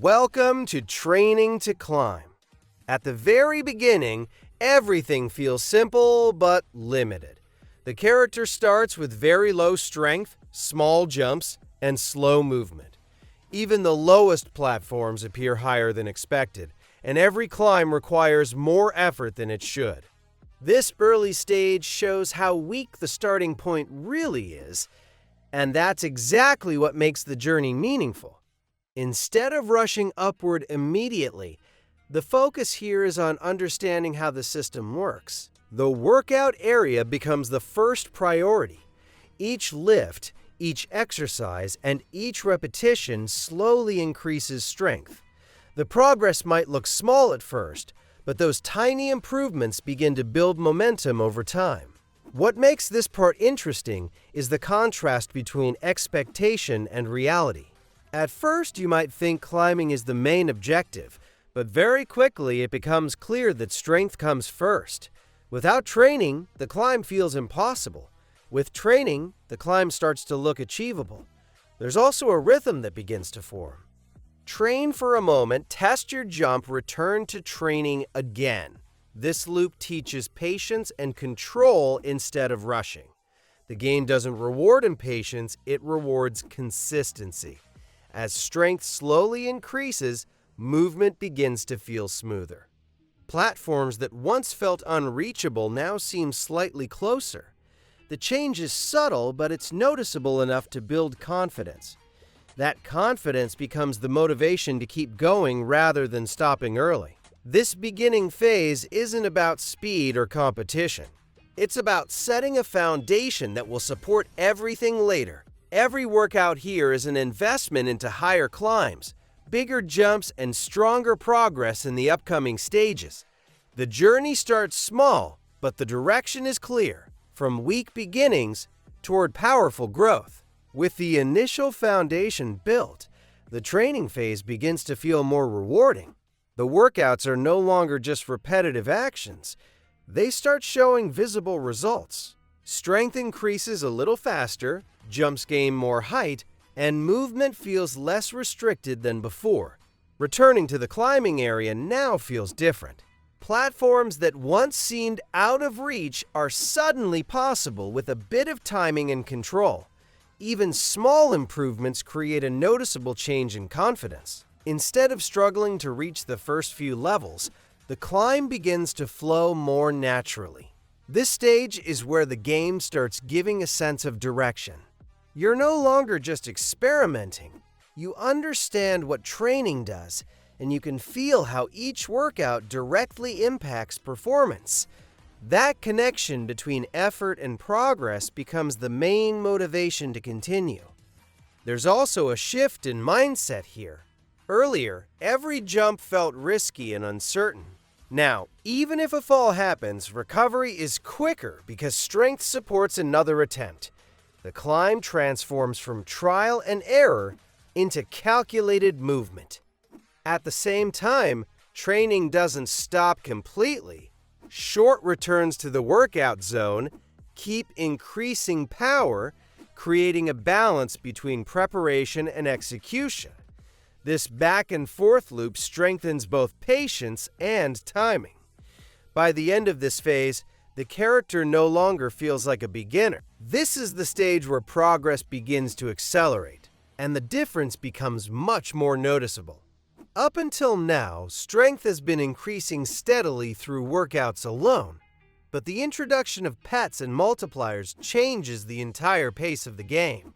Welcome to Training to Climb. At the very beginning, everything feels simple but limited. The character starts with very low strength, small jumps, and slow movement. Even the lowest platforms appear higher than expected, and every climb requires more effort than it should. This early stage shows how weak the starting point really is, and that's exactly what makes the journey meaningful. Instead of rushing upward immediately, the focus here is on understanding how the system works. The workout area becomes the first priority. Each lift, each exercise, and each repetition slowly increases strength. The progress might look small at first, but those tiny improvements begin to build momentum over time. What makes this part interesting is the contrast between expectation and reality. At first, you might think climbing is the main objective, but very quickly it becomes clear that strength comes first. Without training, the climb feels impossible. With training, the climb starts to look achievable. There's also a rhythm that begins to form. Train for a moment, test your jump, return to training again. This loop teaches patience and control instead of rushing. The game doesn't reward impatience, it rewards consistency. As strength slowly increases, movement begins to feel smoother. Platforms that once felt unreachable now seem slightly closer. The change is subtle, but it's noticeable enough to build confidence. That confidence becomes the motivation to keep going rather than stopping early. This beginning phase isn't about speed or competition. It's about setting a foundation that will support everything later. Every workout here is an investment into higher climbs, bigger jumps, and stronger progress in the upcoming stages. The journey starts small, but the direction is clear, from weak beginnings toward powerful growth. With the initial foundation built, the training phase begins to feel more rewarding. The workouts are no longer just repetitive actions. They start showing visible results. Strength increases a little faster, jumps gain more height, and movement feels less restricted than before. Returning to the climbing area now feels different. Platforms that once seemed out of reach are suddenly possible with a bit of timing and control. Even small improvements create a noticeable change in confidence. Instead of struggling to reach the first few levels, the climb begins to flow more naturally. This stage is where the game starts giving a sense of direction. You're no longer just experimenting. You understand what training does, and you can feel how each workout directly impacts performance. That connection between effort and progress becomes the main motivation to continue. There's also a shift in mindset here. Earlier, every jump felt risky and uncertain. Now, even if a fall happens, recovery is quicker because strength supports another attempt. The climb transforms from trial and error into calculated movement. At the same time, training doesn't stop completely. Short returns to the workout zone keep increasing power, creating a balance between preparation and execution. This back and forth loop strengthens both patience and timing. By the end of this phase, the character no longer feels like a beginner. This is the stage where progress begins to accelerate, and the difference becomes much more noticeable. Up until now, strength has been increasing steadily through workouts alone, but the introduction of pets and multipliers changes the entire pace of the game.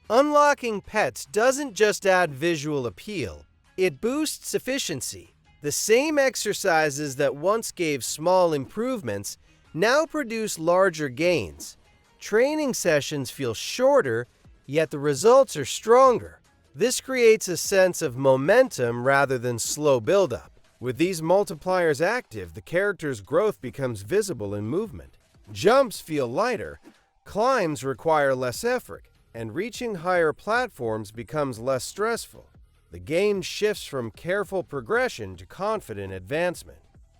Unlocking pets doesn't just add visual appeal, it boosts efficiency. The same exercises that once gave small improvements now produce larger gains. Training sessions feel shorter, yet the results are stronger. This creates a sense of momentum rather than slow buildup. With these multipliers active, the character's growth becomes visible in movement. Jumps feel lighter, climbs require less effort, and reaching higher platforms becomes less stressful. The game shifts from careful progression to confident advancement.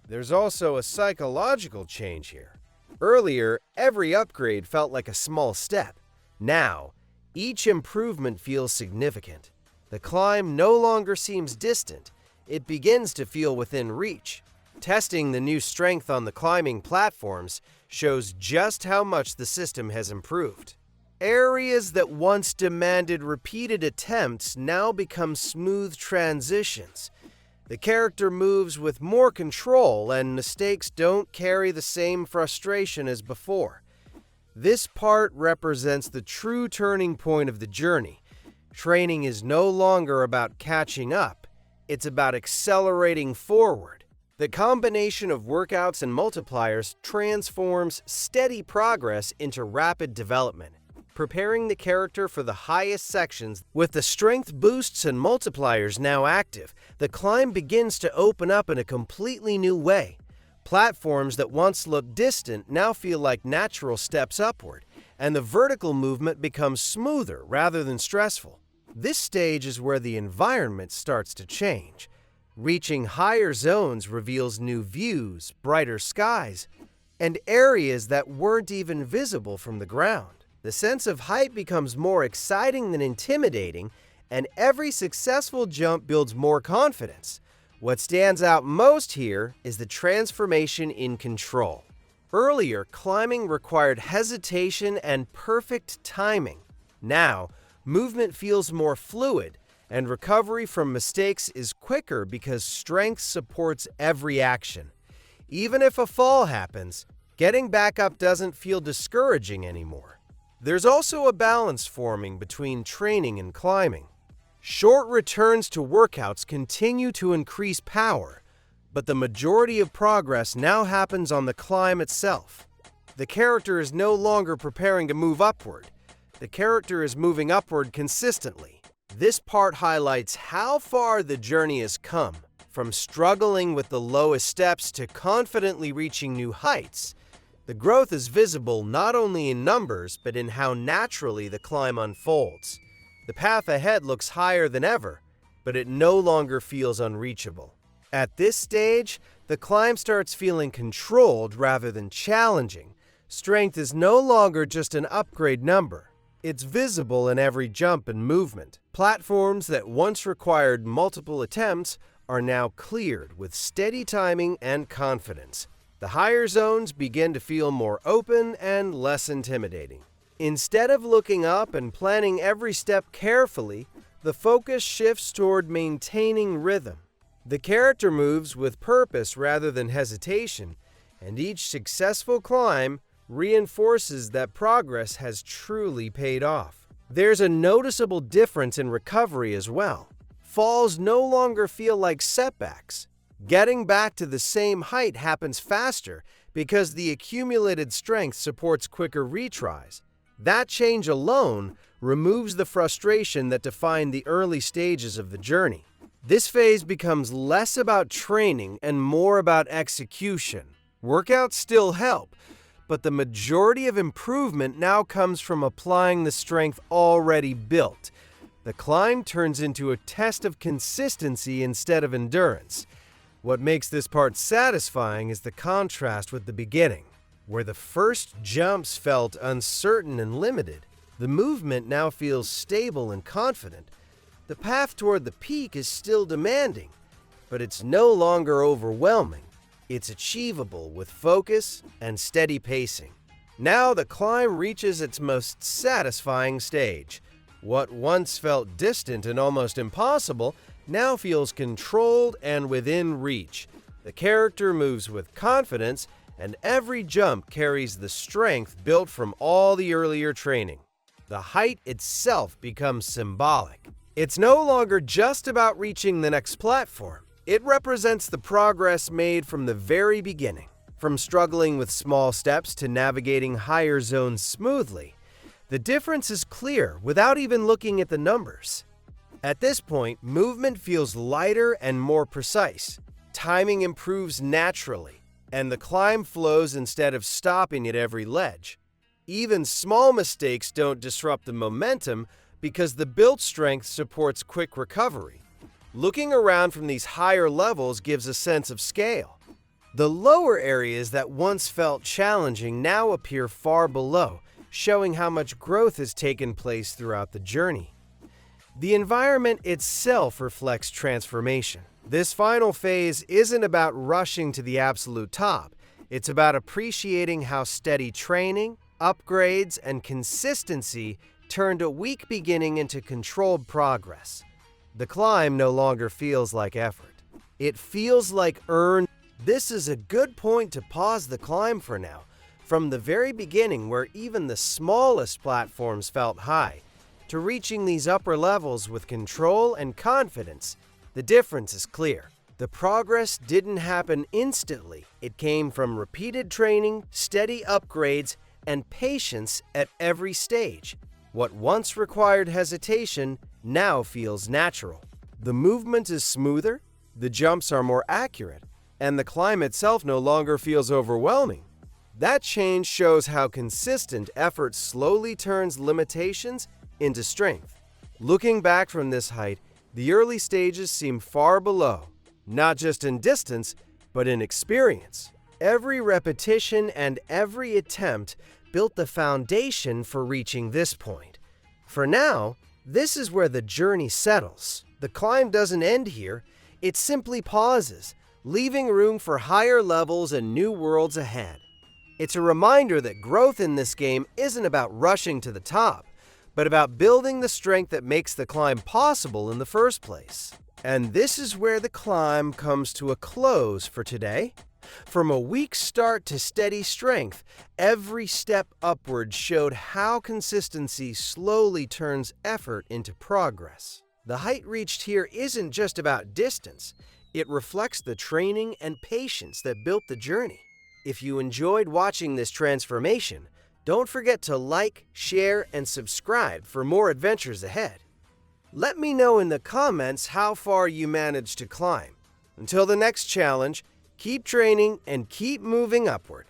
There's also a psychological change here. Earlier, every upgrade felt like a small step. Now, each improvement feels significant. The climb no longer seems distant, it begins to feel within reach. Testing the new strength on the climbing platforms shows just how much the system has improved. Areas that once demanded repeated attempts now become smooth transitions. The character moves with more control, and mistakes don't carry the same frustration as before. This part represents the true turning point of the journey. Training is no longer about catching up, it's about accelerating forward. The combination of workouts and multipliers transforms steady progress into rapid development, preparing the character for the highest sections. With the strength boosts and multipliers now active, the climb begins to open up in a completely new way. Platforms that once looked distant now feel like natural steps upward, and the vertical movement becomes smoother rather than stressful. This stage is where the environment starts to change. Reaching higher zones reveals new views, brighter skies, and areas that weren't even visible from the ground. The sense of height becomes more exciting than intimidating, and every successful jump builds more confidence. What stands out most here is the transformation in control. Earlier, climbing required hesitation and perfect timing. Now, movement feels more fluid, and recovery from mistakes is quicker because strength supports every action. Even if a fall happens, getting back up doesn't feel discouraging anymore. There's also a balance forming between training and climbing. Short returns to workouts continue to increase power, but the majority of progress now happens on the climb itself. The character is no longer preparing to move upward. The character is moving upward consistently. This part highlights how far the journey has come, from struggling with the lowest steps to confidently reaching new heights. The growth is visible not only in numbers, but in how naturally the climb unfolds. The path ahead looks higher than ever, but it no longer feels unreachable. At this stage, the climb starts feeling controlled rather than challenging. Strength is no longer just an upgrade number. It's visible in every jump and movement. Platforms that once required multiple attempts are now cleared with steady timing and confidence. The higher zones begin to feel more open and less intimidating. Instead of looking up and planning every step carefully, the focus shifts toward maintaining rhythm. The character moves with purpose rather than hesitation, and each successful climb reinforces that progress has truly paid off. There's a noticeable difference in recovery as well. Falls no longer feel like setbacks. Getting back to the same height happens faster because the accumulated strength supports quicker retries. That change alone removes the frustration that defined the early stages of the journey. This phase becomes less about training and more about execution. Workouts still help, but the majority of improvement now comes from applying the strength already built. The climb turns into a test of consistency instead of endurance. What makes this part satisfying is the contrast with the beginning. Where the first jumps felt uncertain and limited, the movement now feels stable and confident. The path toward the peak is still demanding, but it's no longer overwhelming. It's achievable with focus and steady pacing. Now the climb reaches its most satisfying stage. What once felt distant and almost impossible now feels controlled and within reach. The character moves with confidence, and every jump carries the strength built from all the earlier training. The height itself becomes symbolic. It's no longer just about reaching the next platform. It represents the progress made from the very beginning. From struggling with small steps to navigating higher zones smoothly, the difference is clear without even looking at the numbers. At this point, movement feels lighter and more precise. Timing improves naturally, and the climb flows instead of stopping at every ledge. Even small mistakes don't disrupt the momentum because the built strength supports quick recovery. Looking around from these higher levels gives a sense of scale. The lower areas that once felt challenging now appear far below, showing how much growth has taken place throughout the journey. The environment itself reflects transformation. This final phase isn't about rushing to the absolute top. It's about appreciating how steady training, upgrades, and consistency turned a weak beginning into controlled progress. The climb no longer feels like effort. It feels like earned. This is a good point to pause the climb for now. From the very beginning, where even the smallest platforms felt high, to reaching these upper levels with control and confidence, the difference is clear. The progress didn't happen instantly. It came from repeated training, steady upgrades, and patience at every stage. What once required hesitation now feels natural. The movement is smoother, the jumps are more accurate, and the climb itself no longer feels overwhelming. That change shows how consistent effort slowly turns limitations into strength. Looking back from this height, the early stages seem far below, not just in distance, but in experience. Every repetition and every attempt built the foundation for reaching this point. For now, this is where the journey settles. The climb doesn't end here, it simply pauses, leaving room for higher levels and new worlds ahead. It's a reminder that growth in this game isn't about rushing to the top, but about building the strength that makes the climb possible in the first place. And this is where the climb comes to a close for today. From a weak start to steady strength, every step upward showed how consistency slowly turns effort into progress. The height reached here isn't just about distance, it reflects the training and patience that built the journey. If you enjoyed watching this transformation, don't forget to like, share, and subscribe for more adventures ahead. Let me know in the comments how far you managed to climb. Until the next challenge, keep training and keep moving upward.